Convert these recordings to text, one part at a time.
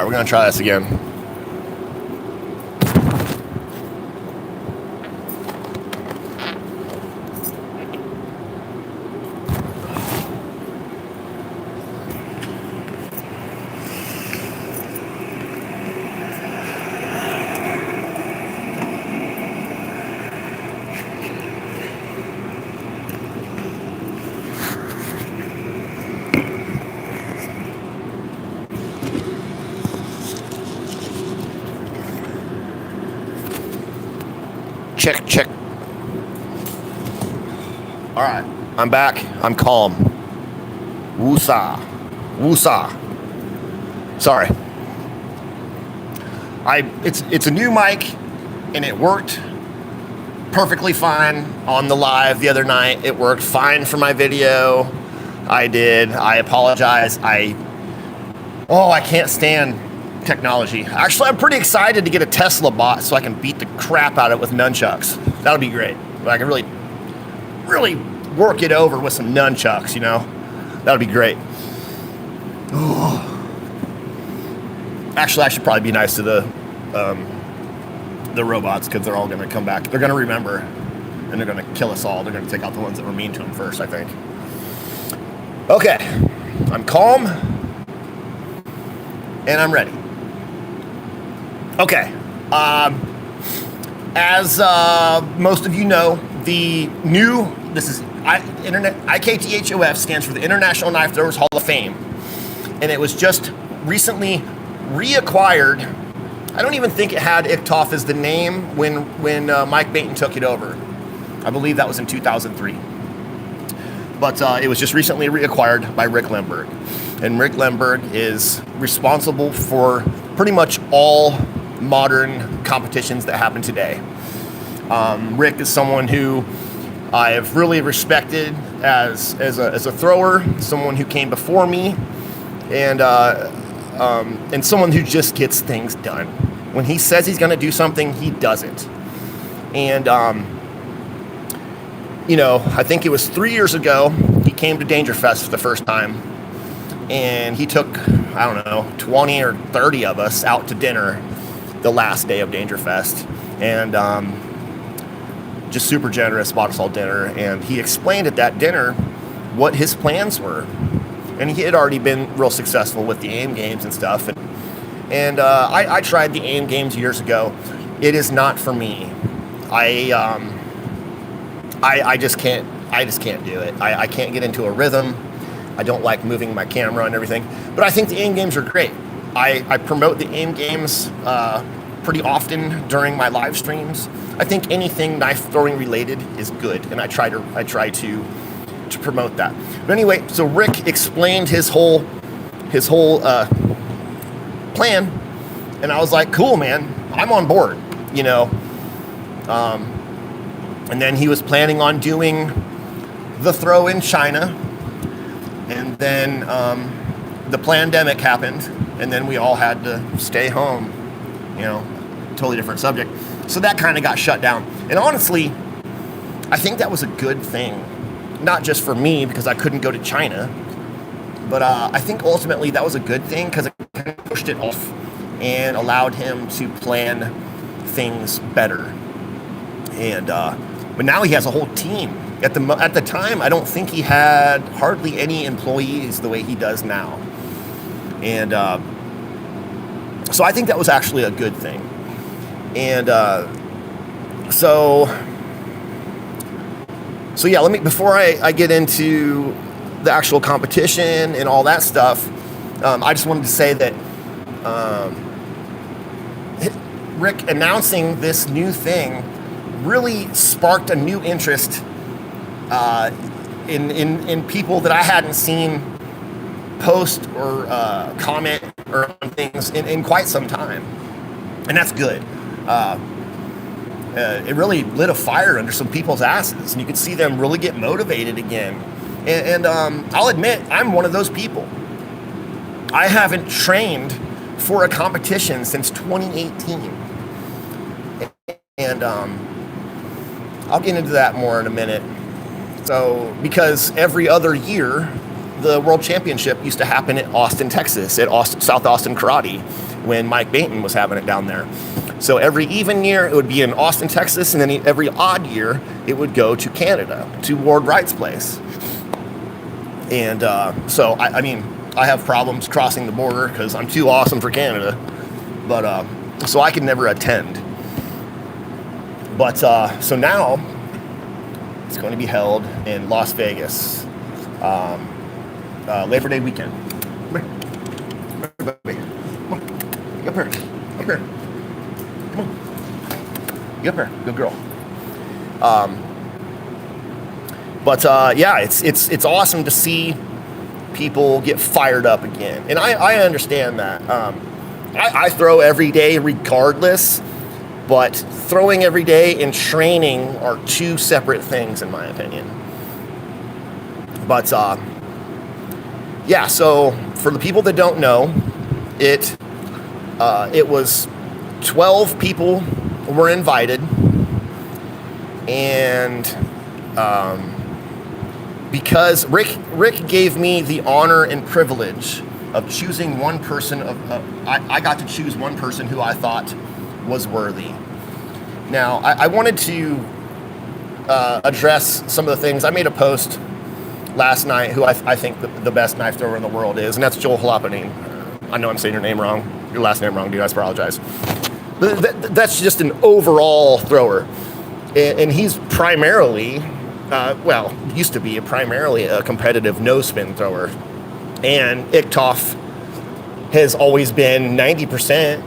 right, we're gonna try this again. Check, check. All right, I'm back. I'm calm. Woosah. Woosah. Sorry. It's a new mic, and it worked perfectly fine on the live the other night. It worked fine for my video. I apologize. I can't stand technology. Actually, I'm pretty excited to get a Tesla bot so I can beat the crap out of it with nunchucks. That'll be great. I can really work it over with some nunchucks, you know? That'll be great. Actually, I should probably be nice to the robots, because they're all going to come back. They're going to remember, and they're going to kill us all. They're going to take out the ones that were mean to them first, I think. Okay, I'm calm, and I'm ready. Okay, as most of you know, IKTHOF stands for the International Knife Throwers Hall of Fame, and it was just recently reacquired. I don't even think it had IKTHOF as the name when Mike Baton took it over. I believe that was in 2003. But it was just recently reacquired by Rick Lemberg. And Rick Lemberg is responsible for pretty much all modern competitions that happen today. Rick is someone who I have really respected as a thrower, someone who came before me, and someone who just gets things done. When he says he's going to do something, he does it. And I think it was 3 years ago, he came to Dangerfest for the first time, and he took, 20 or 30 of us out to dinner the last day of Dangerfest, and just super generous, bought us all dinner, and he explained at that dinner what his plans were. And he had already been real successful with the AIM games and stuff, and I tried the AIM games years ago. It is not for me. I just can't do it. I can't get into a rhythm. I don't like moving my camera and everything. But I think the AIM games are great. I promote the AIM games pretty often during my live streams. I think anything knife throwing related is good, and I try to promote that. But anyway, so Rick explained his whole plan, and I was like, cool, man, I'm on board, and then he was planning on doing the throw in China, and then the pandemic happened, and then we all had to stay home. Totally different subject. So that kind of got shut down. And honestly, I think that was a good thing. Not just for me, because I couldn't go to China, but I think ultimately that was a good thing, because it kind of pushed it off and allowed him to plan things better. And but now he has a whole team. At the time, I don't think he had hardly any employees the way he does now. And so I think that was actually a good thing. And so yeah, before I get into the actual competition and all that stuff, I just wanted to say that Rick announcing this new thing really sparked a new interest in people that I hadn't seen post or comment or on things in quite some time, and that's good. It really lit a fire under some people's asses, and you could see them really get motivated again. And I'll admit, I'm one of those people. I haven't trained for a competition since 2018. And I'll get into that more in a minute. So, because every other year, the World Championship used to happen at Austin, Texas, at South Austin Karate. when Mike Bainton was having it down there. So every even year it would be in Austin, Texas, and then every odd year it would go to Canada, to Ward Wright's place. And so, I mean, I have problems crossing the border because I'm too awesome for Canada, but so I could never attend. But so now it's going to be held in Las Vegas, Labor Day weekend. Come here. Come here, baby. Come on. Get up here. Up here. Come on. Get up here. Good girl. But yeah, it's awesome to see people get fired up again. And I understand that. I throw every day regardless, but throwing every day and training are two separate things in my opinion. But yeah, so for the people that don't know, it was 12 people were invited, and because Rick gave me the honor and privilege of choosing one person. I got to choose one person who I thought was worthy. Now, I wanted to address some of the things. I made a post last night who I think the best knife thrower in the world is, and that's Joel Jalapeno. I know I'm saying your name wrong, your last name wrong, dude. I apologize. But that's just an overall thrower, and he's primarily. Used to be primarily a competitive no-spin thrower. And IKTHOF has always been 90%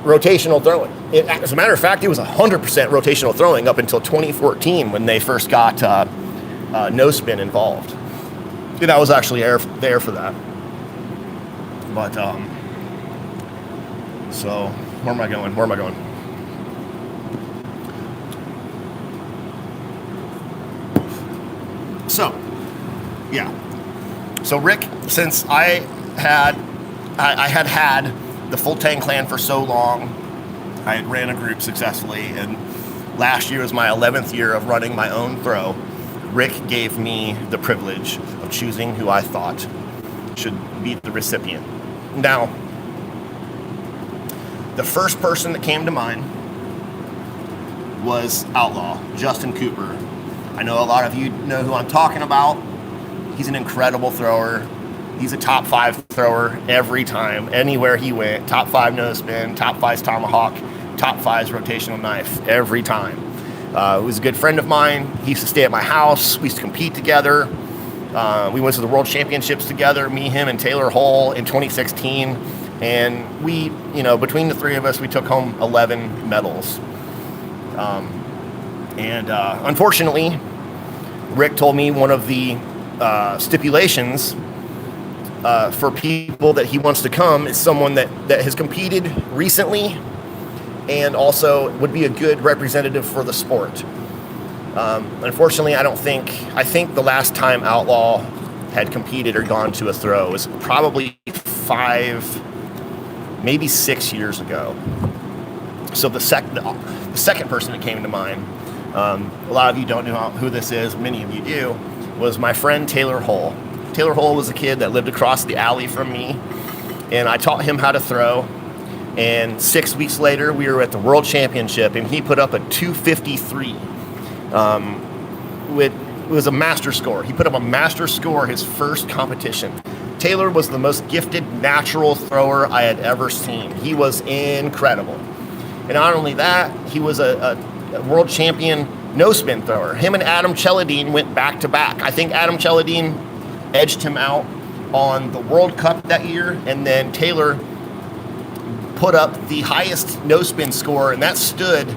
rotational throwing. As a matter of fact, it was 100% rotational throwing up until 2014 when they first got no-spin involved. And I was actually there for that. But, so, where am I going? So, yeah. So Rick, since I had the Full Tang Clan for so long, I had ran a group successfully, and last year was my 11th year of running my own throw. Rick gave me the privilege of choosing who I thought should be the recipient. Now, the first person that came to mind was Outlaw, Justin Cooper. I know a lot of you know who I'm talking about. He's an incredible thrower. He's a top 5 thrower every time, anywhere he went. Top 5 no spin, top 5's tomahawk, top 5's rotational knife every time. He was a good friend of mine. He used to stay at my house. We used to compete together. We went to the World Championships together, me, him, and Taylor Hull in 2016. And we, between the three of us, we took home 11 medals. Unfortunately, Rick told me one of the stipulations for people that he wants to come is someone that has competed recently and also would be a good representative for the sport. Unfortunately, I think the last time Outlaw had competed or gone to a throw was probably 5, maybe 6 years ago. So the second person that came to mind, a lot of you don't know who this is, many of you do, was my friend Taylor Hull. Taylor Hull was a kid that lived across the alley from me, and I taught him how to throw. And 6 weeks later, we were at the World Championship, and he put up a 253. It was a master score. He put up a master score his first competition. Taylor was the most gifted natural thrower I had ever seen. He was incredible. And not only that, he was a world champion no-spin thrower. Him and Adam Cheladine went back-to-back. I think Adam Cheladine edged him out on the World Cup that year, and then Taylor put up the highest no-spin score, and that stood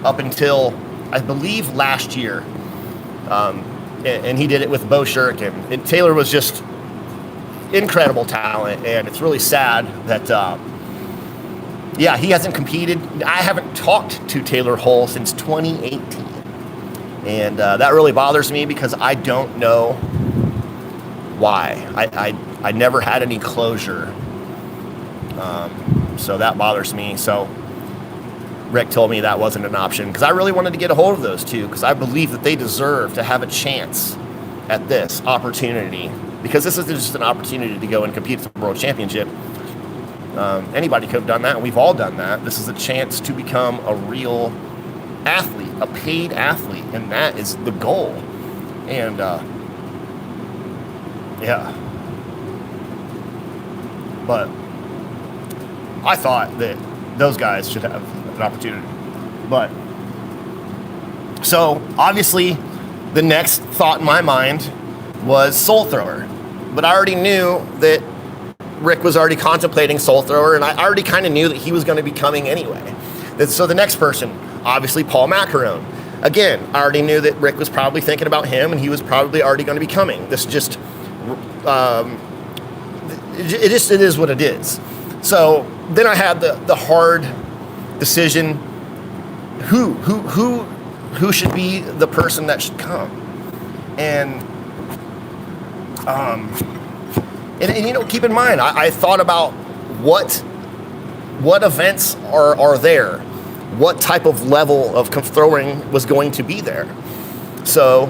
up until, I believe, last year. And he did it with Bo Shuriken. And Taylor was just incredible talent, and it's really sad that he hasn't competed. I haven't talked to Taylor Hull since 2018. And that really bothers me because I don't know why. I never had any closure. So that bothers me. So Rick told me that wasn't an option because I really wanted to get a hold of those two because I believe that they deserve to have a chance at this opportunity, because this isn't just an opportunity to go and compete at the World Championship. Anybody could have done that, and we've all done that. This is a chance to become a real athlete, a paid athlete, and that is the goal. And yeah, but I thought that those guys should have an opportunity. But so obviously the next thought in my mind was Soul Thrower, but I already knew that Rick was already contemplating Soul Thrower, and I already kind of knew that he was going to be coming anyway. So the next person, obviously Paul Macaron. Again, I already knew that Rick was probably thinking about him, and he was probably already going to be coming. This just, it is what it is. So then I had the hard decision: who should be the person that should come, and you know, keep in mind, I thought about what events are there, what type of level of throwing was going to be there. So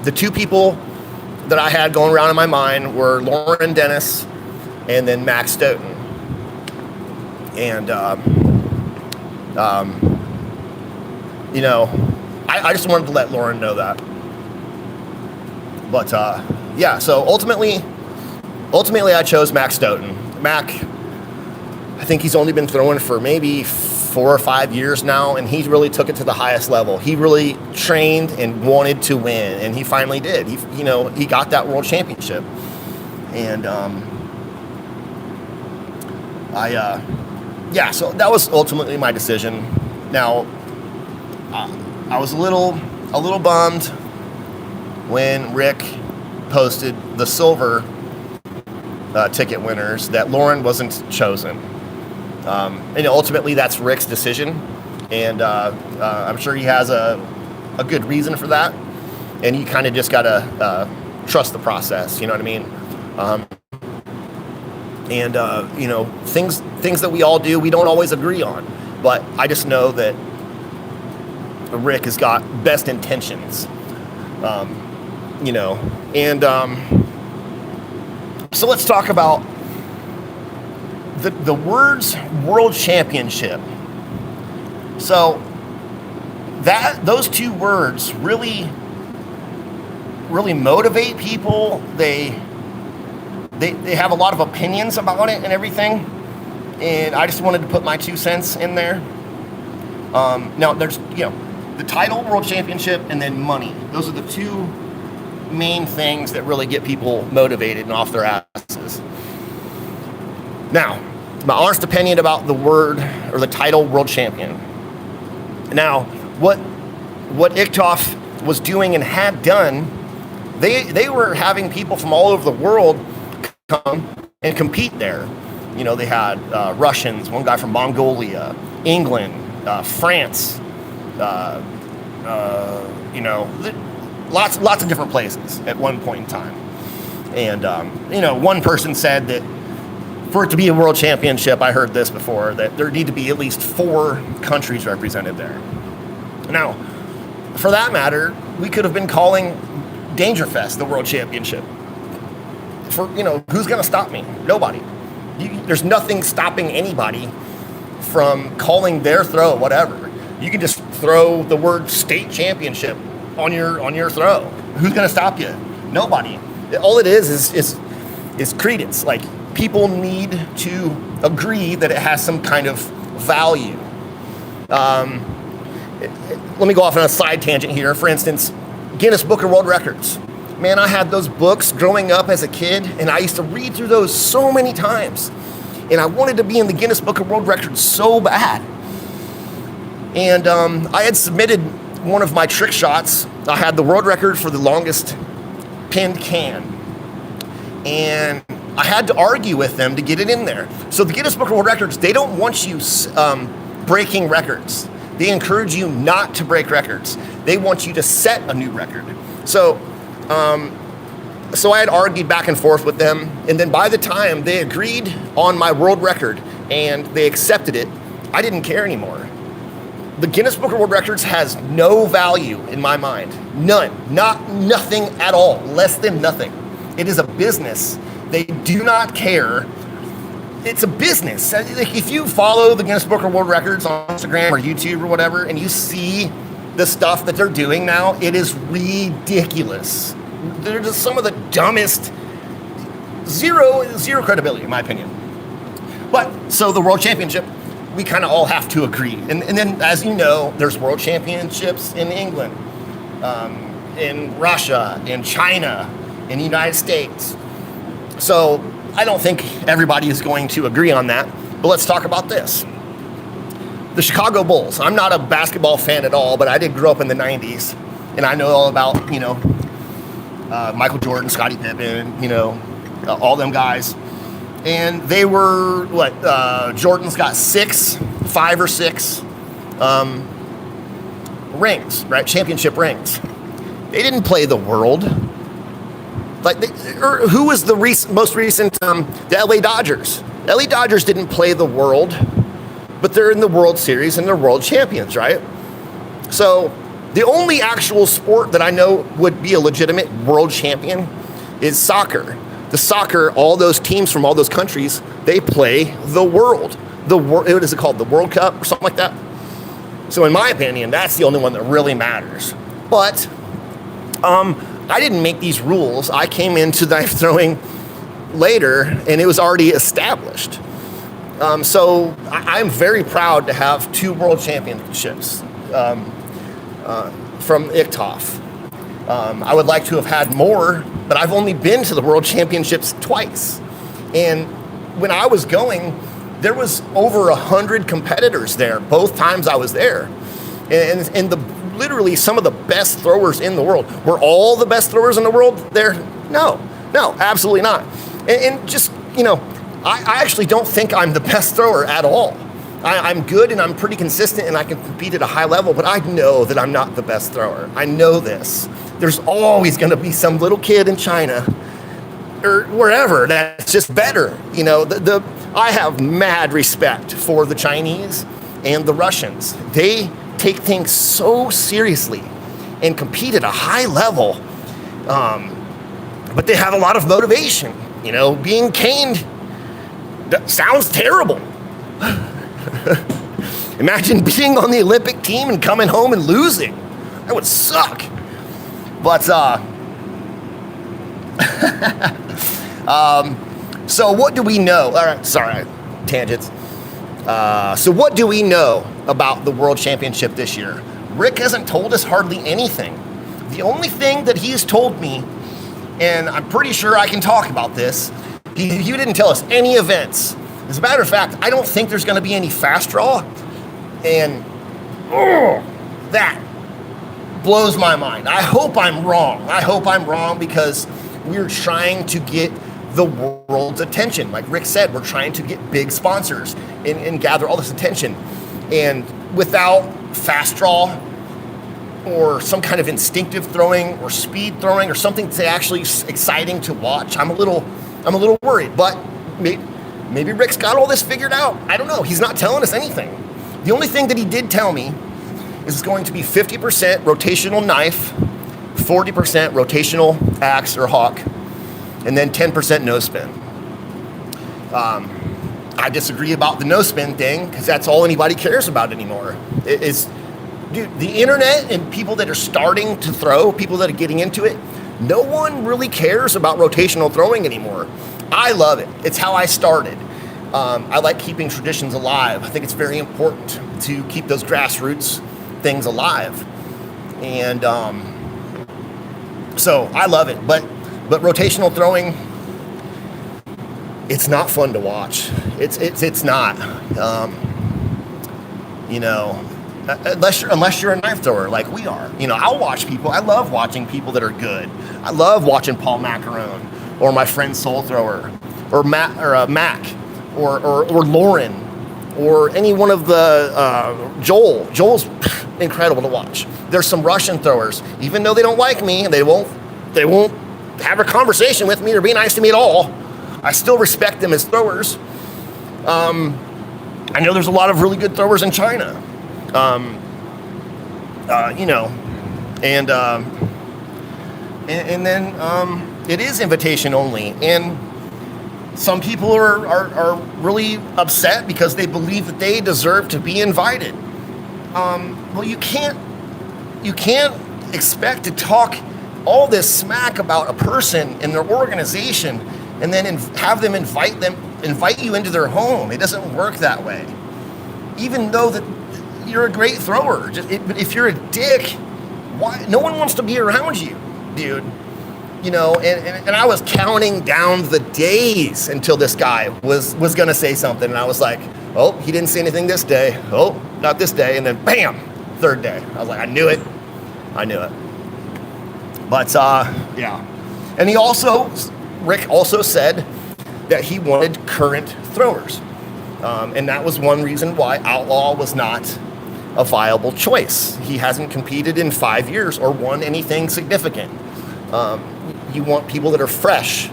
the two people that I had going around in my mind were Lauren Dennis and then Max Stoughton. And you know, I just wanted to let Lauren know that. But yeah, so ultimately I chose Max Stoughton. Mac, I think he's only been throwing for maybe 4 or 5 years now, and he really took it to the highest level. He really trained and wanted to win, and he finally did. He got that world championship. And yeah, so that was ultimately my decision. Now, I was a little bummed when Rick posted the silver ticket winners that Lauren wasn't chosen. And ultimately that's Rick's decision, and I'm sure he has a good reason for that, and you kind of just gotta trust the process, you know what I mean? And you know, things that we all do, we don't always agree on, but I just know that Rick has got best intentions, you know. And so let's talk about the words world championship. So those two words really motivate people. They have a lot of opinions about it and everything, and I just wanted to put my 2 cents in there. Now there's, you know, the title, world championship, and then money. Those are the two main things that really get people motivated and off their asses. Now, my honest opinion about the word or the title world champion. Now, what IKTHOF was doing and had done, they were having people from all over the world come and compete there. You know, they had Russians, one guy from Mongolia, England, France, you know, lots of different places at one point in time. And you know, one person said that for it to be a world championship, I heard this before, that there need to be at least 4 countries represented there. Now, for that matter, we could have been calling Dangerfest the world championship. For, you know, who's going to stop me? Nobody. There's nothing stopping anybody from calling their throw whatever. You can just throw the word state championship on your throw. Who's going to stop you? Nobody. All it is credence. Like, people need to agree that it has some kind of value. Let me go off on a side tangent here. For instance, Guinness Book of World Records. Man, I had those books growing up as a kid, and I used to read through those so many times. And I wanted to be in the Guinness Book of World Records so bad. And I had submitted one of my trick shots. I had the world record for the longest pinned can. And I had to argue with them to get it in there. So the Guinness Book of World Records, they don't want you breaking records. They encourage you not to break records. They want you to set a new record. So I had argued back and forth with them, and then by the time they agreed on my world record and they accepted it, I didn't care anymore. The Guinness Book of World Records has no value in my mind. None. Nothing at all. Less than nothing. It is a business. They do not care it's a business. Like, if you follow the Guinness Book of World Records on Instagram or YouTube or whatever, and you see the stuff that they're doing now, it is ridiculous. They're just some of the dumbest, zero credibility, in my opinion. But, so the World Championship, we kind of all have to agree. And then, as you know, there's World Championships in England, in Russia, in China, in the United States. So I don't think everybody is going to agree on that. But let's talk about this. The Chicago Bulls. I'm not a basketball fan at all, but I did grow up in the 90s. And I know all about, Michael Jordan, Scottie Pippen, all them guys. And they were, Jordan's got 5 or 6 rings, right? Championship rings. They didn't play the world. Who was the most recent, the LA Dodgers? LA Dodgers didn't play the world, but they're in the World Series and they're world champions, right? So the only actual sport that I know would be a legitimate world champion is soccer. The soccer, all those teams from all those countries, they play the world. What is it called? The World Cup or something like that? So in my opinion, that's the only one that really matters. But I didn't make these rules. I came into knife throwing later, and it was already established. So I'm very proud to have 2 world championships from IKTHOF. I would like to have had more, but I've only been to the World Championships twice. And when I was going, there was over 100 competitors there, both times I was there. And literally some of the best throwers in the world. Were all the best throwers in the world there? No, absolutely not. And just, I actually don't think I'm the best thrower at all. I'm good and I'm pretty consistent and I can compete at a high level, but I know that I'm not the best thrower. I know this. There's always going to be some little kid in China or wherever that's just better. I have mad respect for the Chinese and the Russians. They take things so seriously and compete at a high level, but they have a lot of motivation. Being caned, that sounds terrible. Imagine being on the Olympic team and coming home and losing. That would suck. But so what do we know? All right, sorry, tangents. So what do we know about the World Championship this year? Rick hasn't told us hardly anything. The only thing that he's told me, and I'm pretty sure I can talk about this, he didn't tell us any events. As a matter of fact, I don't think there's going to be any fast draw, and that blows my mind. I hope I'm wrong because we're trying to get the world's attention. Like Rick said, we're trying to get big sponsors and gather all this attention. And without fast draw or some kind of instinctive throwing or speed throwing or something that's actually exciting to watch, I'm a little worried. But maybe Rick's got all this figured out. I don't know. He's not telling us anything. The only thing that he did tell me is it's going to be 50% rotational knife, 40% rotational axe or hawk, and then 10% no spin. I disagree about the no spin thing because that's all anybody cares about anymore. Dude, the internet and people that are starting to throw, people that are getting into it, no one really cares about rotational throwing anymore. I love it. It's how I started. I like keeping traditions alive. I think it's very important to keep those grassroots things alive. And so I love it. But rotational throwing, it's not fun to watch. It's not. Unless you're a knife thrower like we are. I'll watch people. I love watching people that are good. I love watching Paul Macaron or my friend Soul Thrower or Mac or Lauren or any one of the Joel. Joel's incredible to watch. There's some Russian throwers, even though they don't like me and they won't have a conversation with me or be nice to me at all. I still respect them as throwers. I know there's a lot of really good throwers in China. And then it is invitation only. And Some people are really upset because they believe that they deserve to be invited. Well, you can't expect to talk all this smack about a person and their organization and then have them invite you into their home. It doesn't work that way. Even though that you're a great thrower, but if you're a dick, why? No one wants to be around you, dude. You know, and I was counting down the days until this guy was gonna say something, and I was like, oh, he didn't say anything this day. Oh, not this day, and then bam, third day. I was like, I knew it. But yeah, and Rick also said that he wanted current throwers, and that was one reason why Outlaw was not a viable choice. He hasn't competed in 5 years or won anything significant. You want people that are fresh,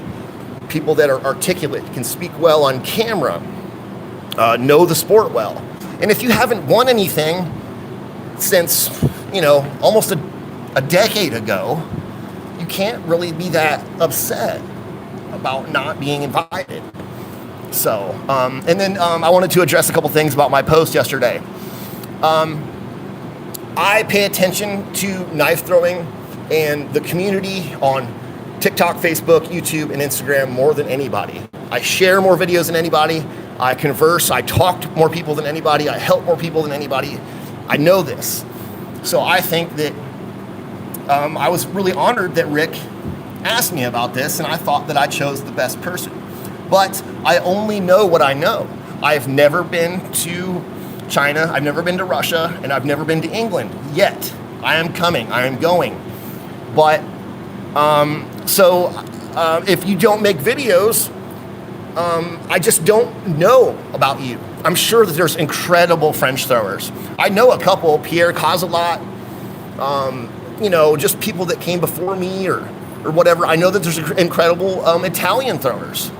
people that are articulate, can speak well on camera, know the sport well. And if you haven't won anything since, almost a decade ago, you can't really be that upset about not being invited. So, and then I wanted to address a couple things about my post yesterday. I pay attention to knife throwing and the community on TikTok, Facebook, YouTube, and Instagram more than anybody. I share more videos than anybody. I converse. I talk to more people than anybody. I help more people than anybody. I know this. So I think that I was really honored that Rick asked me about this, and I thought that I chose the best person. But I only know what I know. I've never been to China, I've never been to Russia, and I've never been to England yet. I am coming, I am going. But, if you don't make videos, I just don't know about you. I'm sure that there's incredible French throwers. I know a couple, Pierre Cazelat, just people that came before me or whatever. I know that there's incredible Italian throwers.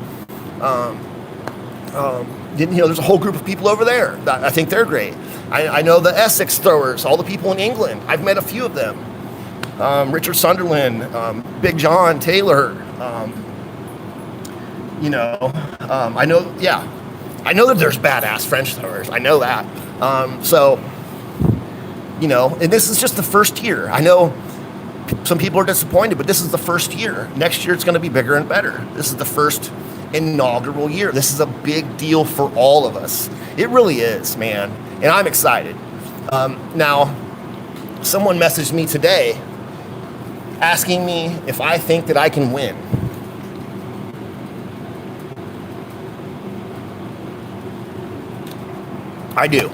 There's a whole group of people over there that I think they're great. I know the Essex throwers, all the people in England. I've met a few of them. Richard Sunderland, Big John Taylor. I know that there's badass French throwers. I know that. And this is just the first year. I know some people are disappointed, but this is the first year. Next year it's going to be bigger and better. This is the first inaugural year. This is a big deal for all of us. It really is, man. And I'm excited. Now, someone messaged me today asking me if I think that I can win. I do.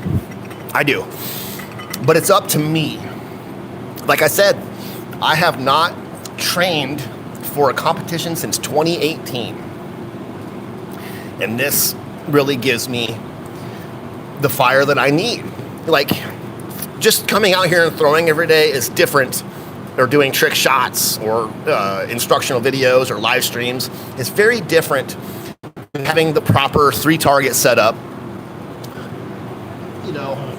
But it's up to me. Like I said, I have not trained for a competition since 2018. And this really gives me the fire that I need. Like, just coming out here and throwing every day is different, or doing trick shots or instructional videos or live streams. It's very different than having the proper 3-target setup,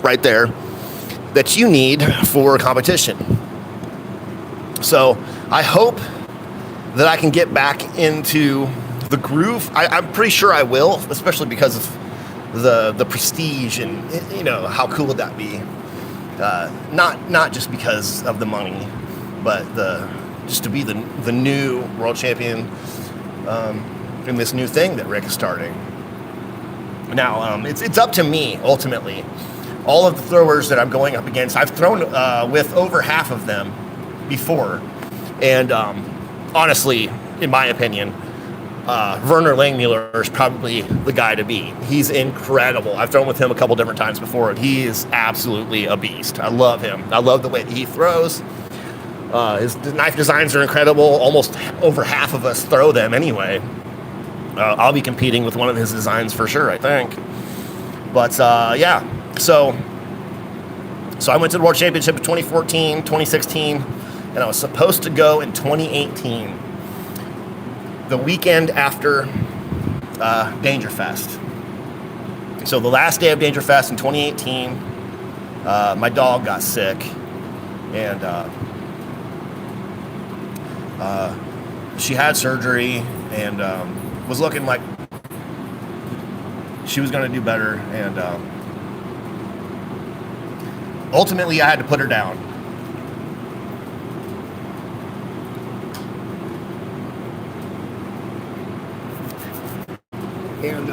right there, that you need for a competition. So I hope that I can get back into the groove. I'm pretty sure I will, especially because of the prestige and how cool would that be? Not just because of the money, but just to be the new world champion in this new thing that Rick is starting. Now it's up to me ultimately. All of the throwers that I'm going up against, I've thrown with over half of them before, and honestly, in my opinion, Werner Langmuller is probably the guy to beat. He's incredible. I've thrown with him a couple different times before, and he is absolutely a beast. I love him. I love the way he throws. His knife designs are incredible. Almost over half of us throw them anyway. I'll be competing with one of his designs for sure, I think. But yeah, so I went to the World Championship in 2014, 2016, and I was supposed to go in 2018. The weekend after Dangerfest. So the last day of Dangerfest in 2018, my dog got sick, and she had surgery and was looking like she was going to do better, and ultimately I had to put her down. And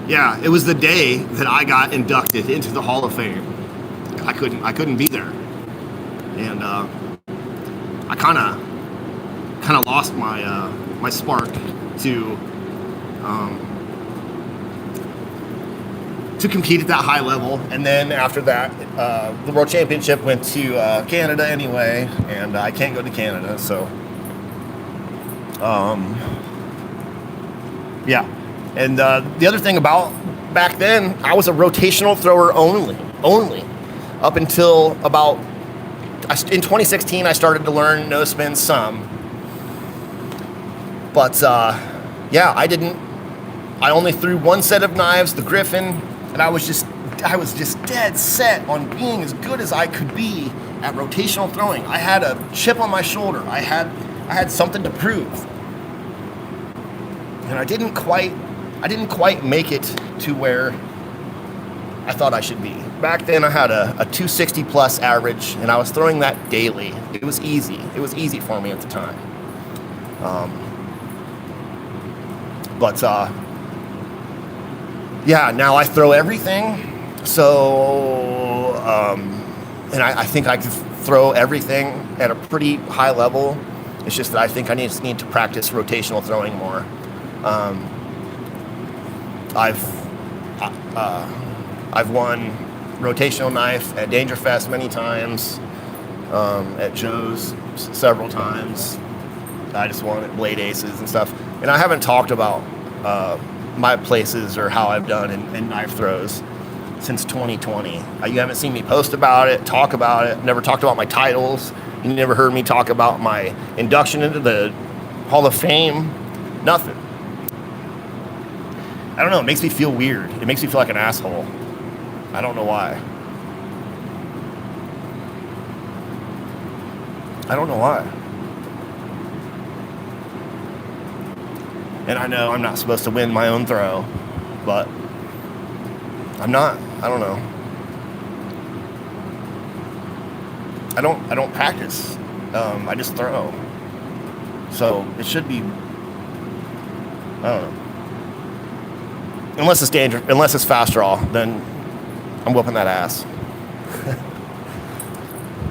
yeah, it was the day that I got inducted into the Hall of Fame. I couldn't be there, and I kind of lost my my spark to compete at that high level. And then after that, the World Championship went to Canada anyway, and I can't go to Canada, so yeah. And the other thing about back then, I was a rotational thrower only up until about in 2016. I started to learn no spin some, but yeah, I only threw one set of knives, the Griffin, and I was just dead set on being as good as I could be at rotational throwing. I had a chip on my shoulder. I had something to prove, and I didn't quite make it to where I thought I should be. Back then I had a 260 plus average, and I was throwing that daily. It was easy. It was easy for me at the time. But yeah, now I throw everything. So, and I think I can throw everything at a pretty high level. It's just that I think I need to practice rotational throwing more. I've won rotational knife at Danger Fest many times, at Joe's several times. I just won at Blade Aces and stuff. And I haven't talked about my places or how I've done in knife throws since 2020. You haven't seen me post about it, talk about it. Never talked about my titles. You never heard me talk about my induction into the Hall of Fame. Nothing. I don't know, it makes me feel weird. It makes me feel like an asshole. I don't know why. I don't know why. And I know I'm not supposed to win my own throw, but I'm not. I don't know. I don't practice. I just throw. So it should be, I don't know. Unless it's fast draw, then I'm whooping that ass.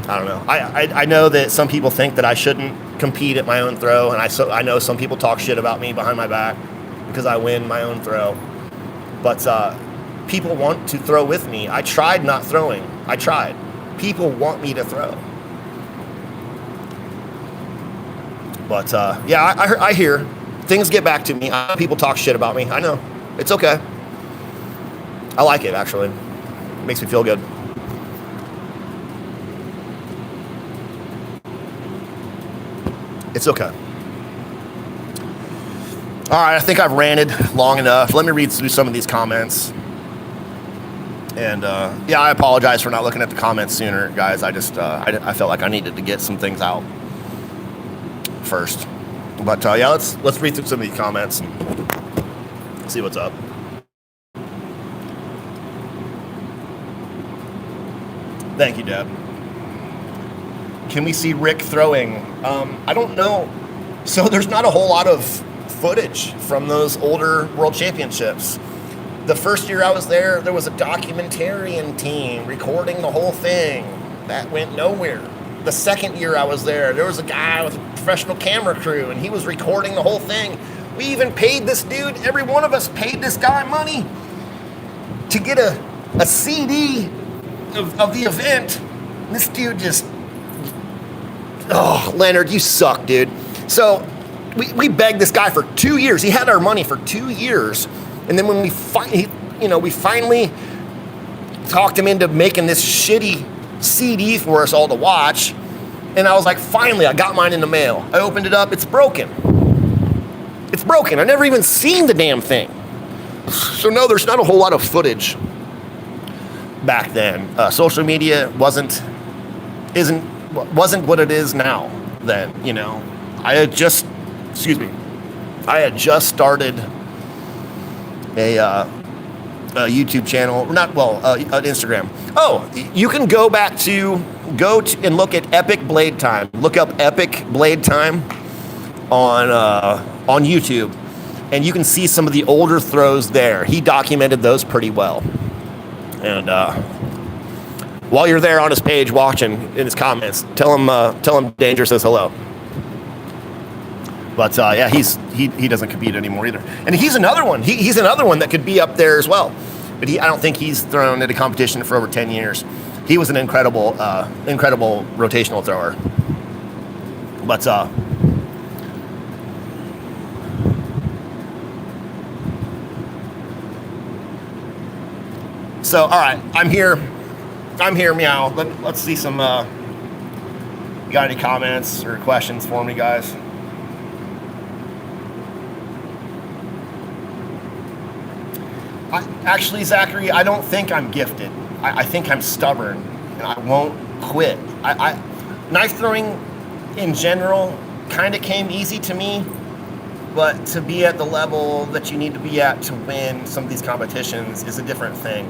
I don't know. I know that some people think that I shouldn't compete at my own throw, and I know some people talk shit about me behind my back because I win my own throw. But people want to throw with me. I tried not throwing. I tried. People want me to throw. But yeah, I hear things get back to me. People talk shit about me. I know. It's okay. I like it, actually. It makes me feel good. It's okay. All right, I think I've ranted long enough. Let me read through some of these comments. And yeah, I apologize for not looking at the comments sooner, guys. I just I felt like I needed to get some things out first. But yeah, let's read through some of these comments and see what's up. Thank you, Deb. Can we see Rick throwing? I don't know. So there's not a whole lot of footage from those older World Championships. The first year I was there was a documentarian team recording the whole thing. That went nowhere. The second year I was there was a guy with a professional camera crew, and he was recording the whole thing. We even paid this dude, every one of us paid this guy money to get a CD of the event. This dude just, oh, Leonard, you suck, dude. So we begged this guy for 2 years. He had our money for 2 years. And then when we finally talked him into making this shitty CD for us all to watch, and I was like, finally, I got mine in the mail. I opened it up, it's broken. It's broken. I've never even seen the damn thing. So no, there's not a whole lot of footage back then. Social media wasn't what it is now then, you know. I had just, I had just started a YouTube channel, an Instagram. Oh, you can go and look at Epic Blade Time. Look up Epic Blade Time on YouTube, and you can see some of the older throws there. He documented those pretty well. And while you're there on his page watching in his comments, tell him Danger says hello. But yeah, he doesn't compete anymore either. And he's another one. He's another one that could be up there as well. But I don't think he's thrown at a competition for over 10 years. He was an incredible rotational thrower. But so all right, I'm here, meow. Let's see some. You got any comments or questions for me, guys? Actually, Zachary, I don't think I'm gifted. I think I'm stubborn, and I won't quit. Knife throwing, in general, kind of came easy to me, but to be at the level that you need to be at to win some of these competitions is a different thing.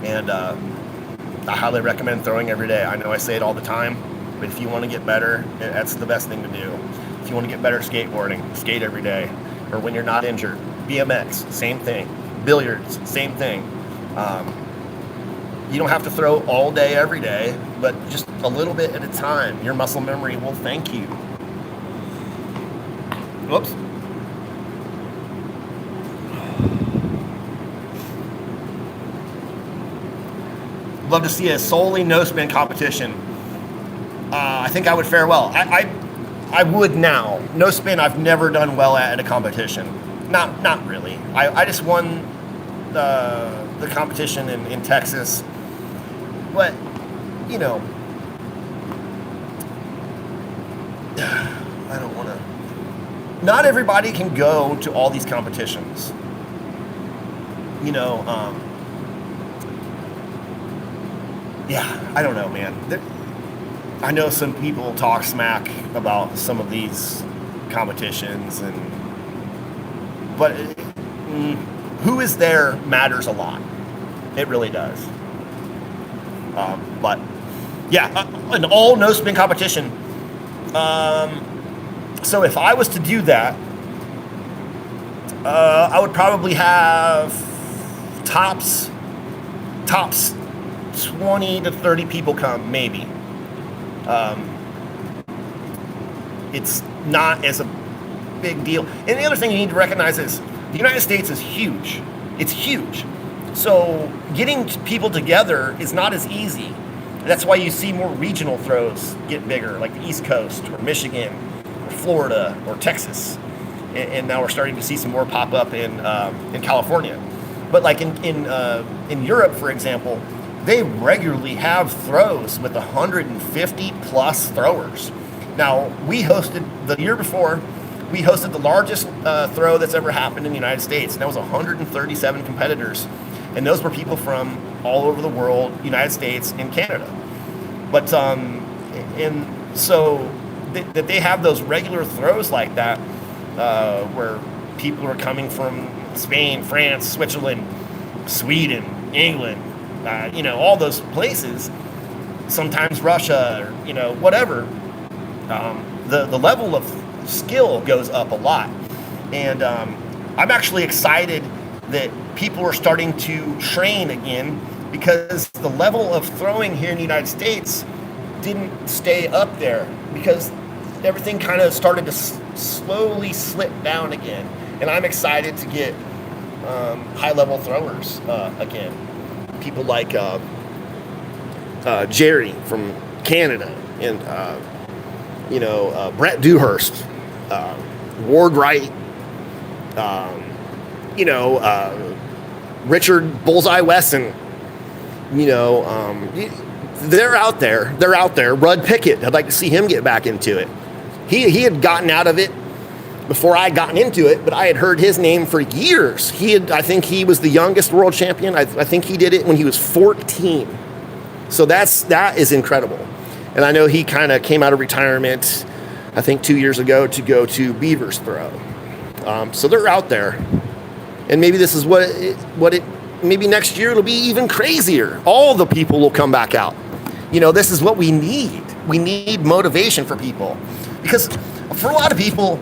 And I highly recommend throwing every day. I know I say it all the time, but if you want to get better, that's the best thing to do. If you want to get better skateboarding, skate every day, or when you're not injured. BMX, same thing. Billiards, same thing. You don't have to throw all day, every day, but just a little bit at a time. Your muscle memory will thank you. Whoops. Love to see a solely no-spin competition. I think I would fare well. I would now. No spin I've never done well at a competition. Not really. I just won the competition in Texas. But, you know, I don't want to. Not everybody can go to all these competitions. You know, yeah, I don't know, man. I know some people talk smack about some of these competitions, but who is there matters a lot. It really does. But yeah, an all no spin competition. So if I was to do that, I would probably have tops 20 to 30 people come, maybe. It's not as a big deal. And the other thing you need to recognize is the United States is huge. It's huge. So getting people together is not as easy. That's why you see more regional throws get bigger, like the East Coast or Michigan or Florida or Texas. And now we're starting to see some more pop up in California. But like in Europe, for example, they regularly have throws with 150 plus throwers. Now, the year before, we hosted the largest throw that's ever happened in the United States, and that was 137 competitors. And those were people from all over the world, United States and Canada. But and so that they have those regular throws like that, where people are coming from Spain, France, Switzerland, Sweden, England, all those places, sometimes Russia, or, whatever, the level of skill goes up a lot. And I'm actually excited that people are starting to train again, because the level of throwing here in the United States didn't stay up there, because everything kind of started to slowly slip down again. And I'm excited to get high-level throwers again. People like Jerry from Canada, and Brett Dewhurst, Ward Wright, Richard Bullseye Wesson. They're out there. Rudd Pickett, I'd like to see him get back into it. He had gotten out of it before I had gotten into it, but I had heard his name for years. I think he was the youngest world champion. I think he did it when he was 14. So that is incredible. And I know he kind of came out of retirement I think 2 years ago, to go to Beaver's Throw. So they're out there. And maybe this is maybe next year it'll be even crazier. All the people will come back out. This is what we need. We need motivation for people. Because for a lot of people,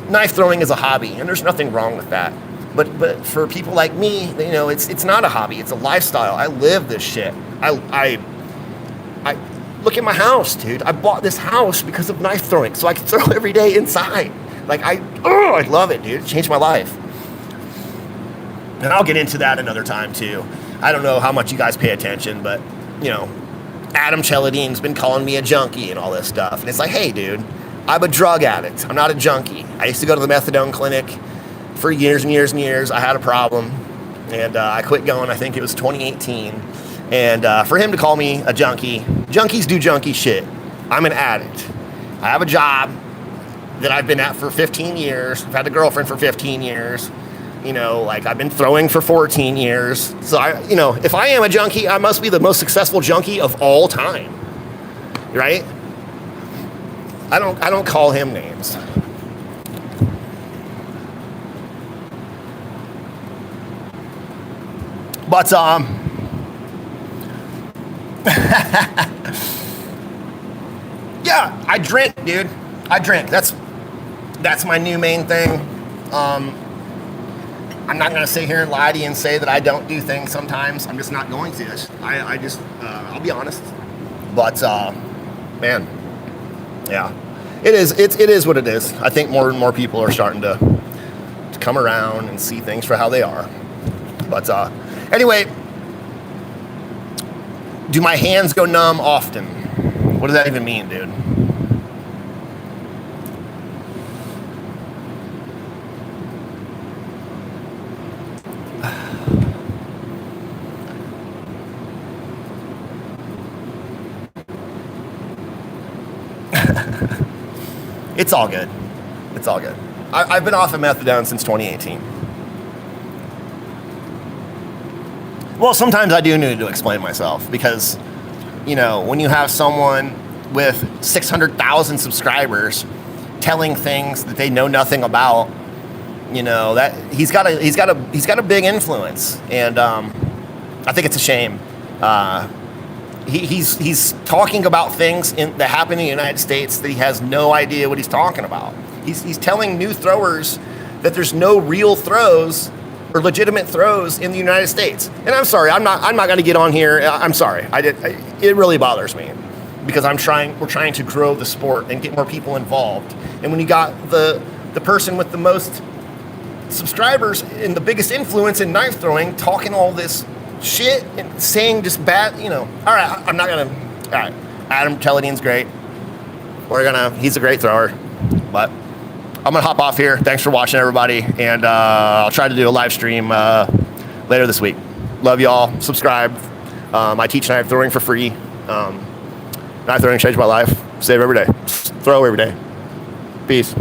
knife throwing is a hobby, and there's nothing wrong with that. But for people like me, it's not a hobby. It's a lifestyle. I live this shit. I look at my house, dude. I bought this house because of knife throwing, so I can throw every day inside. I love it, dude. It changed my life. And I'll get into that another time too. I don't know how much you guys pay attention, but Adam Cheladine's been calling me a junkie and all this stuff. And it's like, hey, dude, I'm a drug addict. I'm not a junkie. I used to go to the methadone clinic for years and years and years. I had a problem, and I quit going. I think it was 2018. And for him to call me a junkie, junkies do junkie shit. I'm an addict. I have a job that I've been at for 15 years. I've had a girlfriend for 15 years. I've been throwing for 14 years. So if I am a junkie, I must be the most successful junkie of all time, right? I don't call him names. But yeah, I drink, dude. I drink. That's my new main thing. I'm not going to sit here and lie to you and say that I don't do things sometimes. I'm just not going to. I'll be honest. But, man, yeah. It is what it is. I think more and more people are starting to come around and see things for how they are. But, anyway, do my hands go numb often? What does that even mean, dude? It's all good. It's all good. I've been off of methadone since 2018. Well, sometimes I do need to explain myself because, when you have someone with 600,000 subscribers telling things that they know nothing about, that he's got a big influence, and I think it's a shame. He's talking about things that happen in the United States that he has no idea what he's talking about. He's telling new throwers that there's no real throws or legitimate throws in the United States. And I'm sorry, I'm not going to get on here. I'm sorry. It really bothers me because we're trying to grow the sport and get more people involved. And when you got the person with the most subscribers and the biggest influence in knife throwing talking all this shit and saying just bad, all right, I'm not gonna, all right, Adam Cheladine's great. He's a great thrower, but I'm gonna hop off here. Thanks for watching, everybody, and I'll try to do a live stream later this week. Love y'all. Subscribe. I teach knife throwing for free. Knife throwing changed my life. Save every day. Throw every day. Peace.